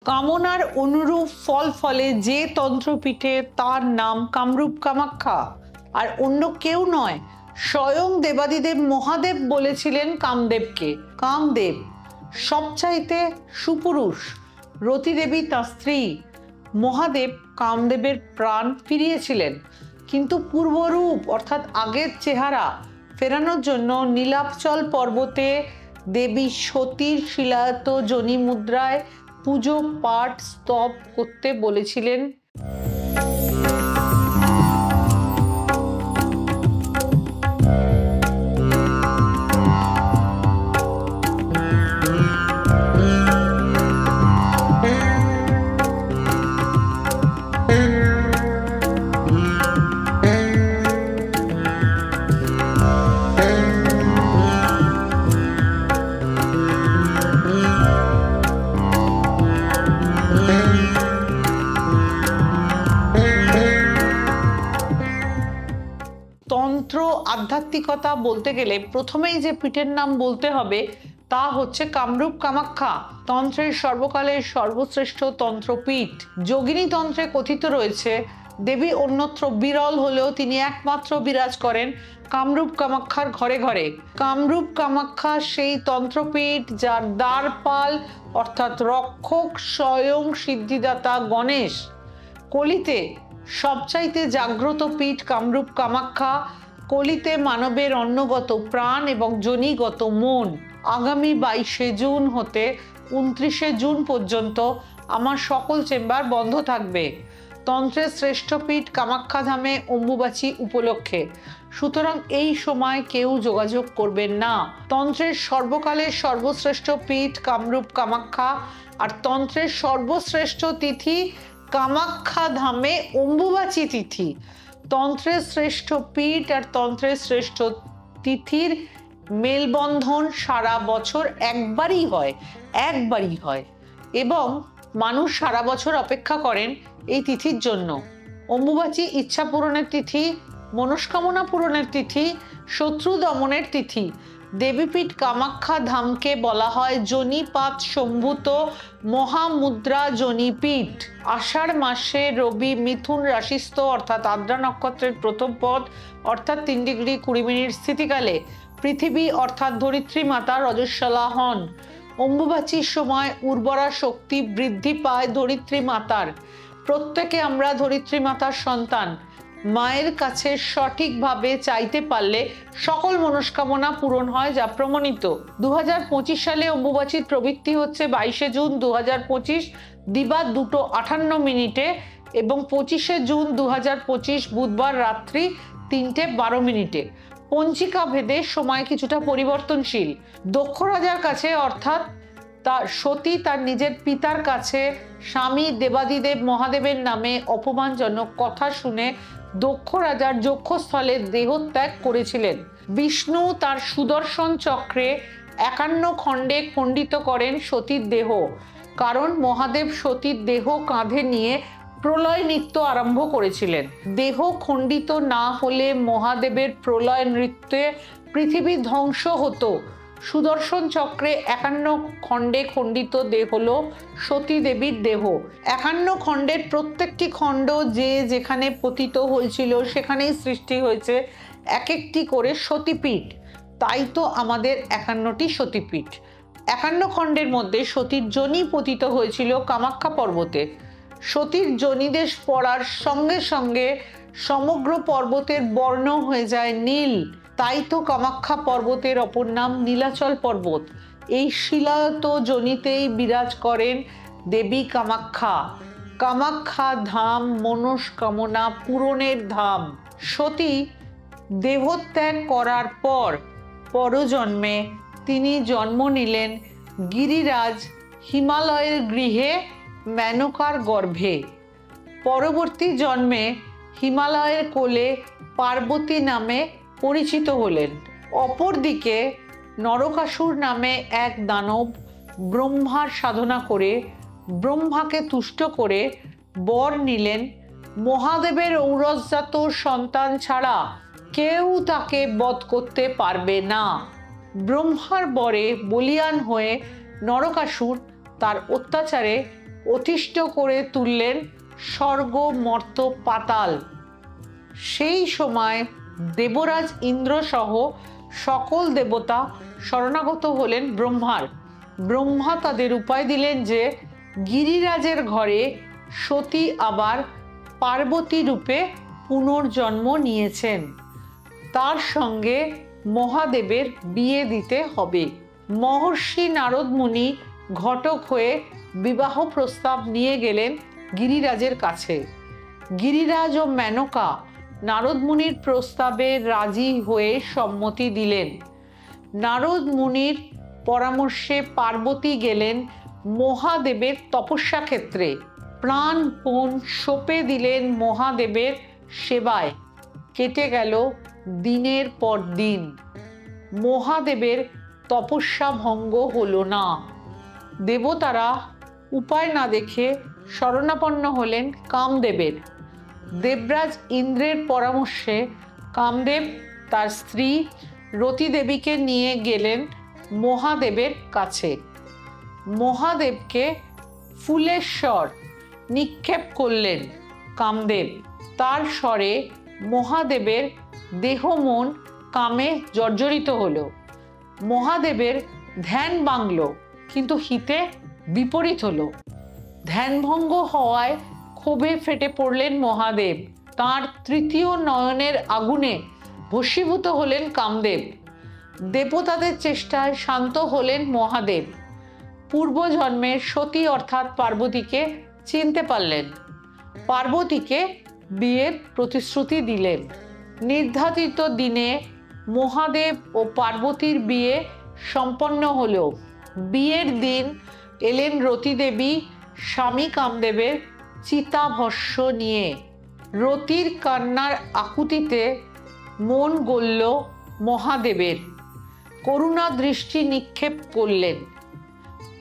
কামনার অনুরূপ ফল ফলে যে তন্ত্রপীঠে তার নাম কামরূপ কামাখ্যা, আর অন্য কেউ নয়, স্বয়ং দেবাদিদেব মহাদেব বলেছিলেন কামদেবকে। কামদেব সবচাইতে সুপুরুষ, রতি দেবী তার স্ত্রী। মহাদেব কামদেবের প্রাণ ফিরিয়েছিলেন, কিন্তু পূর্বরূপ অর্থাৎ আগের চেহারা ফেরানোর জন্য নীলাচল পর্বতে দেবী সতীর শিলায়ত যোনি মুদ্রায় পুজো পাঠ স্তব করতে বলেছিলেন। তন্ত্র আধ্যাত্মিকতা বলতে গেলে প্রথমেই যে পীঠের নাম বলতে হবে তা হচ্ছে কামরূপ কামাখ্যা, তন্ত্রের সর্বকালের সর্বশ্রেষ্ঠ তন্ত্রপীঠ। যোগিনী তন্ত্রে কথিত রয়েছে দেবী অন্যত্র বিরল হলেও তিনি একমাত্র বিরাজ করেন কামরূপ কামাখ্যার ঘরে ঘরে। কামরূপ কামাখ্যা সেই তন্ত্রপীঠ যার দ্বারপাল অর্থাৎ রক্ষক স্বয়ং সিদ্ধিদাতা গণেশ। কলিতে সবচাইতে জাগ্রত পীঠ কামরূপ কামাখ্যা। কলিতে মানবের অন্নগত প্রাণ এবং যোনিগত মন। আগামী 22শে জুন হতে 29শে জুন পর্যন্ত আমার সকল চেম্বার বন্ধ থাকবে তন্ত্রের শ্রেষ্ঠ পীঠ কামাখ্যা ধামে অম্বুবাচী উপলক্ষে। সুতরাং এই সময় কেউ যোগাযোগ করবেন না। তন্ত্রের সর্বকালের সর্বশ্রেষ্ঠ পীঠ কামরূপ কামাখ্যা, আর তন্ত্রের সর্বশ্রেষ্ঠ তিথি কামাখ্যা ধামে অম্বুবাচী তিথি। তন্ত্রের শ্রেষ্ঠ পীঠ আর তন্ত্রের শ্রেষ্ঠ তিথির মেলবন্ধন সারা বছর একবারই হয় এবং মানুষ সারা বছর অপেক্ষা করেন এই তিথির জন্য। অম্বুবাচী ইচ্ছা পূরণের তিথি, মনস্কামনা পূরণের তিথি, শত্রু দমনের তিথি। দেবীপীঠ কামাখ্যা ধামকে বলা হয় যোনিপাত সম্ভূত মহামুদ্রা যোনিপীঠ। আষাঢ় মাসে রবি মিথুন রাশিস্থ অর্থাৎ আদ্রা নক্ষত্রের প্রথম পদ অর্থাৎ 3 ডিগ্রি 20 মিনিট স্থিতিকালে পৃথিবী অর্থাৎ ধরিত্রী মাতা রজস্বলা হন। অম্বুবাচীর সময় উর্বরা শক্তি বৃদ্ধি পায় ধরিত্রী মাতার। প্রত্যেকে আমরা ধরিত্রী মাতার সন্তান। মায়ের কাছে সঠিকভাবে চাইতে পারলে সকল মনস্কামনা পূরণ হয়, যা প্রমাণিত। 2025 সালে অম্বুবাচীর প্রবৃত্তি হচ্ছে 22শে জুন 2025 দিবা 2:58 মিনিটে এবং 25শে জুন 2025 বুধবার রাত্রি 3:12 মিনিটে। পঞ্জিকা ভেদে সময় কিছুটা পরিবর্তনশীল। দক্ষ রাজার কাছে অর্থাৎ তার সতী তার নিজের পিতার কাছে স্বামী দেবাদিদেব মহাদেবের নামে অপমানজনক কথা শুনে দক্ষ রাজার যক্ষস্থলে দেহত্যাগ করেছিলেন। বিষ্ণু তার সুদর্শন চক্রে 51 খণ্ডে খণ্ডিত করেন সতীর দেহ, কারণ মহাদেব সতীর দেহ কাঁধে নিয়ে প্রলয় নৃত্য আরম্ভ করেছিলেন। দেহ খণ্ডিত না হলে মহাদেবের প্রলয় নৃত্যে পৃথিবী ধ্বংস হতো। সুদর্শন চক্রে 51 খণ্ডে খণ্ডিত দেহ হলো সতী দেবীর দেহ। 51 খণ্ডের প্রত্যেকটি খণ্ড যে যেখানে পতিত হয়েছিল সেখানেই সৃষ্টি হয়েছে এক একটি করে সতীপীঠ। তাই তো আমাদের 51টি সতীপীঠ। 51 খণ্ডের মধ্যে সতীর যোনি পতিত হয়েছিল কামাখ্যা পর্বতে। সতীর যোনিদেশ পড়ার সঙ্গে সঙ্গে সমগ্র পর্বতের বর্ণ হয়ে যায় নীল। তাই তো কামাখ্যা পর্বতের অপর নাম নীলাচল পর্বত। এই শিলায়ত যোনিতেই বিরাজ করেন দেবী কামাখ্যা। কামাখ্যা ধাম মনস্কামনা পূরণের ধাম। সতী দেহত্যাগ করার পর পরজন্মে তিনি জন্ম নিলেন গিরিরাজ হিমালয়ের গৃহে মেনকার গর্ভে। পরবর্তী জন্মে হিমালয়ের কোলে পার্বতী নামে পরিচিত হলেন। অপরদিকে নরকাসুর নামে এক দানব ব্রহ্মার সাধনা করে ব্রহ্মাকে তুষ্ট করে বর নিলেন মহাদেবের ঔরসজাত সন্তান ছাড়া কেউ তাকে বধ করতে পারবে না। ব্রহ্মার বরে বলিয়ান হয়ে নরকাসুর তার অত্যাচারে অতিষ্ঠ করে তুললেন স্বর্গ মর্ত পাতাল। সেই সময় দেবরাজ ইন্দ্র সহ সকল দেবতা শরণাগত হলেন ব্রহ্মার। ব্রহ্মা তাদের উপায় দিলেন যে গিরিরাজের ঘরে সতী আবার পার্বতী রূপে পুনর্জন্ম নিয়েছেন, তার সঙ্গে মহাদেবের বিয়ে দিতে হবে। মহর্ষি নারদ মুনি ঘটক হয়ে বিবাহ প্রস্তাব নিয়ে গেলেন গিরিরাজের কাছে। গিরিরাজ ও মেনকা নারদ মুনির প্রস্তাবে রাজি হয়ে সম্মতি দিলেন। নারদ মুনির পরামর্শে পার্বতী গেলেন মহাদেবের তপস্যা ক্ষেত্রে। প্রাণপণ সঁপে দিলেন মহাদেবের সেবায়। কেটে গেল দিনের পর দিন, মহাদেবের তপস্যা ভঙ্গ হলো না। দেবতারা উপায় না দেখে শরণাপন্ন হলেন কামদেবের। দেবরাজ ইন্দ্রের পরামর্শে কামদেব তার স্ত্রী রতি দেবীকে নিয়ে গেলেন মহাদেবের কাছে। মহাদেবকে ফুলের স্বর নিক্ষেপ করলেন কামদেব। তার স্বরে মহাদেবের দেহ মন কামে জর্জরিত হলো। মহাদেবের ধ্যান ভাঙল, কিন্তু হিতে বিপরীত হলো। ধ্যানভঙ্গ হওয়ায় ক্ষোভে ফেটে পড়লেন মহাদেব। তার তৃতীয় নয়নের আগুনে ভস্মীভূত হলেন কামদেব। দেবতাদের চেষ্টায় শান্ত হলেন মহাদেব। পূর্বজন্মের সতী অর্থাৎ পার্বতীকে চিনতে পারলেন। পার্বতীকে বিয়ের প্রতিশ্রুতি দিলেন। নির্ধারিত দিনে মহাদেব ও পার্বতীর বিয়ে সম্পন্ন হলো। বিয়ের দিন এলেন রতি দেবী স্বামী কামদেবের চিতাভস্য নিয়ে। রতির কান্নার আকুতিতে মন গলল মহাদেবের। করুণা দৃষ্টি নিক্ষেপ করলেন।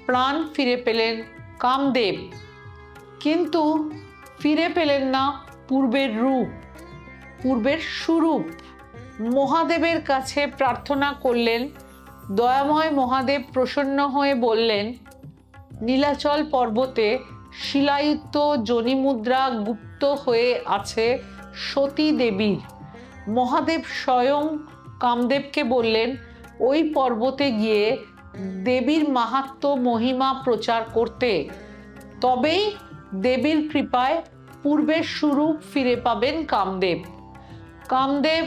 প্রাণ ফিরে পেলেন কামদেব, কিন্তু ফিরে পেলেন না পূর্বের রূপ, পূর্বের স্বরূপ। মহাদেবের কাছে প্রার্থনা করলেন। দয়াময় মহাদেব প্রসন্ন হয়ে বললেন, নীলাচল পর্বতে শিলায়িত যোনিমুদ্রা গুপ্ত হয়ে আছে সতী দেবীর। মহাদেব স্বয়ং কামদেবকে বললেন, ওই পর্বতে গিয়ে দেবীর মাহাত্ম্য মহিমা প্রচার করতে। তবেই দেবীর কৃপায় পূর্বের স্বরূপ ফিরে পাবেন কামদেব। কামদেব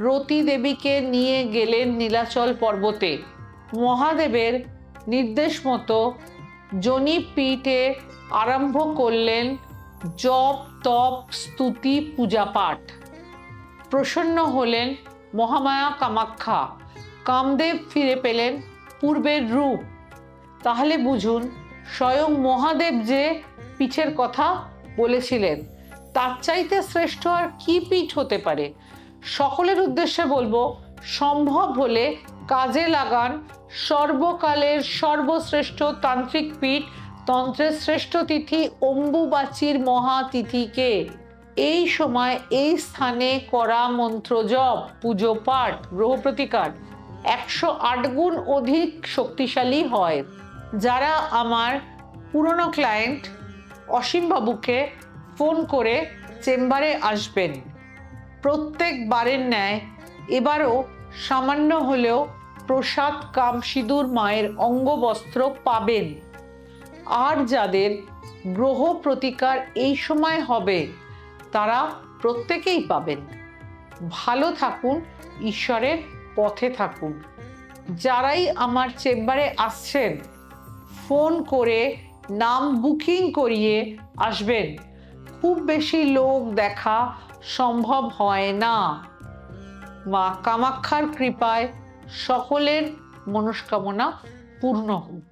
রতি দেবীকে নিয়ে গেলেন নীলাচল পর্বতে। মহাদেবের নির্দেশ মতো যোনিপীঠে আরম্ভ করলেন জপ তপ স্তুতি পূজা পাঠ। প্রসন্ন হলেন মহামায়া কামাখ্যা। কামদেব ফিরে পেলেন পূর্বের রূপ। তাহলে বুঝুন, স্বয়ং মহাদেব যে পীঠের কথা বলেছিলেন, তার চাইতে শ্রেষ্ঠ আর কি পীঠ হতে পারে। সকলের উদ্দেশ্যে বলবো, সম্ভব হলে কাজে লাগান সর্বকালের সর্বশ্রেষ্ঠ তান্ত্রিক পীঠ, তন্ত্রের শ্রেষ্ঠ তিথি অম্বুবাচীর মহাতিথিকে। এই সময় এই স্থানে করা মন্ত্র জপ, পুজো পাঠ, গ্রহ প্রতিকার 108 গুণ অধিক শক্তিশালী হয়। যারা আমার পুরনো ক্লায়েন্ট অসীম বাবুকে ফোন করে চেম্বারে আসবেন, প্রত্যেকবারের ন্যায় এবারও সামান্য হলেও প্রসাদ কাম সিঁদুর মায়ের অঙ্গবস্ত্র পাবেন। আর যাদের গ্রহ প্রতিকার এই সময় হবে, তারা প্রত্যেকেই পাবেন। ভালো থাকুন, ঈশ্বরের পথে থাকুন। যারাই আমার চেম্বারে আসছেন, ফোন করে নাম বুকিং করিয়ে আসবেন। খুব বেশি লোক দেখা সম্ভব হয় না। মা কামাখ্যার কৃপায় সকলের মনস্কামনা পূর্ণ হোক।